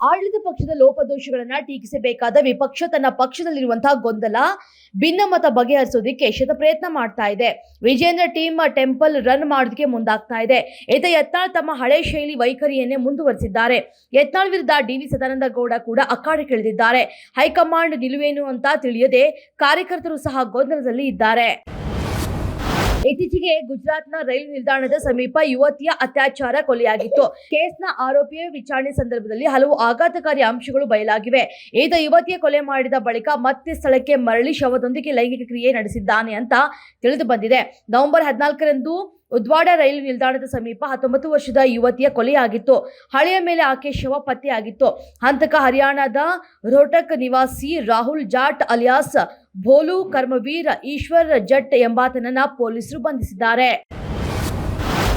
ಆಡಳಿತ ಪಕ್ಷದ ಲೋಪದೋಷಗಳನ್ನ ಟೀಕಿಸಬೇಕಾದ ವಿಪಕ್ಷ ತನ್ನ ಪಕ್ಷದಲ್ಲಿರುವಂತಹ ಗೊಂದಲ ಭಿನ್ನಮತ ಬಗೆಹರಿಸೋದಕ್ಕೆ ಶತಪ್ರಯತ್ನ ಮಾಡ್ತಾ ಇದೆ. ವಿಜೇಂದ್ರ ಟೀಮ್ ಟೆಂಪಲ್ ರನ್ ಮಾಡೋದಕ್ಕೆ ಮುಂದಾಗ್ತಾ ಇದೆ. ಯತ್ನಾಳ್ ತಮ್ಮ ಹಳೆ ಶೈಲಿ ವೈಖರಿಯನ್ನೇ ಮುಂದುವರಿಸಿದ್ದಾರೆ. ಯತ್ನಾಳ್ ವಿರುದ್ಧ ಡಿ.ವಿ. ಸದಾನಂದ ಗೌಡ ಕೂಡ ಅಖಾಡಕ್ಕಿಳಿದಿದ್ದಾರೆ. ಹೈಕಮಾಂಡ್ ನಿಲುವೇನು ಅಂತ ತಿಳಿಯದೆ ಕಾರ್ಯಕರ್ತರು ಸಹ ಗೊಂದಲದಲ್ಲಿ ಇದ್ದಾರೆ. ಇತ್ತೀಚೆಗೆ ಗುಜರಾತ್ನ ರೈಲು ನಿಲ್ದಾಣದ ಸಮೀಪ ಯುವತಿಯ ಅತ್ಯಾಚಾರ ಕೊಲೆಯಾಗಿತ್ತು. ಕೇಸ್ನ ಆರೋಪಿಯ ವಿಚಾರಣೆ ಸಂದರ್ಭದಲ್ಲಿ ಹಲವು ಆಘಾತಕಾರಿ ಅಂಶಗಳು ಬಯಲಾಗಿವೆ. ಈತ ಯುವತಿಯ ಕೊಲೆ ಮಾಡಿದ ಬಳಿಕ ಮತ್ತೆ ಸ್ಥಳಕ್ಕೆ ಮರಳಿ ಶವದೊಂದಿಗೆ ಲೈಂಗಿಕ ಕ್ರಿಯೆ ನಡೆಸಿದ್ದಾನೆ ಅಂತ ತಿಳಿದು ಬಂದಿದೆ. ನವೆಂಬರ್ 14ರಂದು ಉದ್ವಾಡ ರೈಲು ನಿಲ್ದಾಣದ ಸಮೀಪ 19 ವರ್ಷದ ಯುವತಿಯ ಕೊಲೆಯಾಗಿತ್ತು. ಹಳೆಯ ಮೇಲೆ ಆಕೆ ಶವ ಪತ್ತೆಯಾಗಿತ್ತು. ಹಂತಕ ಹರಿಯಾಣದ ರೋಹ್ಟಕ್ ನಿವಾಸಿ ರಾಹುಲ್ ಜಾಟ್ ಅಲಿಯಾಸ್ ಭೋಲು ಕರ್ಮವೀರ್ ಈಶ್ವರ್ ಜಟ್ ಎಂಬಾತನನ್ನ ಪೊಲೀಸರು ಬಂಧಿಸಿದ್ದಾರೆ.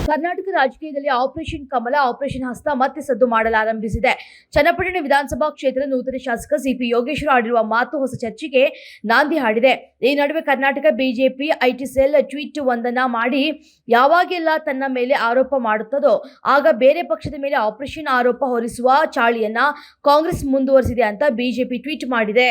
ಕರ್ನಾಟಕ ರಾಜಕೀಯದಲ್ಲಿ ಆಪರೇಷನ್ ಕಮಲ, ಆಪರೇಷನ್ ಹಸ್ತ ಮತ್ತೆ ಸದ್ದು ಮಾಡಲಾರಂಭಿಸಿದೆ. ಚನ್ನಪಟ್ಟಣ ವಿಧಾನಸಭಾ ಕ್ಷೇತ್ರದ ನೂತನ ಶಾಸಕ ಸಿಪಿ ಯೋಗೇಶ್ವರ ಆಡಿರುವ ಮಾತು ಹೊಸ ಚರ್ಚೆಗೆ ನಾಂದಿ ಹಾಡಿದೆ. ಈ ನಡುವೆ Karnataka BJP IT cell tweet ಒಂದನ್ನ ಮಾಡಿ ಯಾವಾಗೆಲ್ಲ ತನ್ನ ಮೇಲೆ ಆರೋಪ ಮಾಡುತ್ತದೋ ಆಗ ಬೇರೆ ಪಕ್ಷದ ಮೇಲೆ ಆಪರೇಷನ್ ಆರೋಪ ಹೊರಿಸುವ ಚಾಳಿಯನ್ನ ಕಾಂಗ್ರೆಸ್ ಮುಂದುವರಿಸಿದೆ ಅಂತ ಬಿಜೆಪಿ ಟ್ವೀಟ್ ಮಾಡಿದೆ.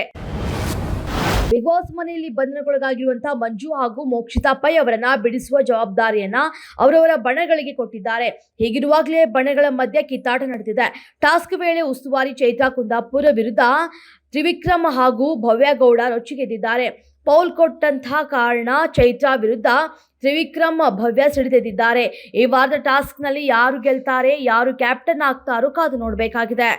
ಬಿಗ್ ಬಾಸ್ ಮನೆಯಲ್ಲಿ ಬಂಧನಕ್ಕೊಳಗಾಗಿರುವಂತಹ ಮಂಜು ಹಾಗೂ ಮೋಕ್ಷಿತಾ ಪೈ ಅವರನ್ನ ಬಿಡಿಸುವ ಜವಾಬ್ದಾರಿಯನ್ನ ಅವರವರ ಬಣಗಳಿಗೆ ಕೊಟ್ಟಿದ್ದಾರೆ. ಹೀಗಿರುವಾಗಲೇ ಬಣಗಳ ಮಧ್ಯೆ ಕಿತ್ತಾಟ ನಡೆದಿದೆ. ಟಾಸ್ಕ್ ವೇಳೆ ಉಸ್ತುವಾರಿ ಚೈತ್ರಾ ಕುಂದಾಪುರ ವಿರುದ್ಧ ತ್ರಿವಿಕ್ರಮ್ ಹಾಗೂ ಭವ್ಯಗೌಡ ರೊಚ್ಚಿಗೆದ್ದಿದ್ದಾರೆ. ಪೌಲ್ ಕೊಟ್ಟಂತಹ ಕಾರಣ ಚೈತ್ರಾ ವಿರುದ್ಧ ತ್ರಿವಿಕ್ರಮ್ ಭವ್ಯ ಸಿಡಿದೆದ್ದಿದ್ದಾರೆ. ಈ ವಾರದ ಟಾಸ್ಕ್ನಲ್ಲಿ ಯಾರು ಗೆಲ್ತಾರೆ, ಯಾರು ಕ್ಯಾಪ್ಟನ್ ಆಗ್ತಾರೋ ಕಾದು ನೋಡಬೇಕಾಗಿದೆ.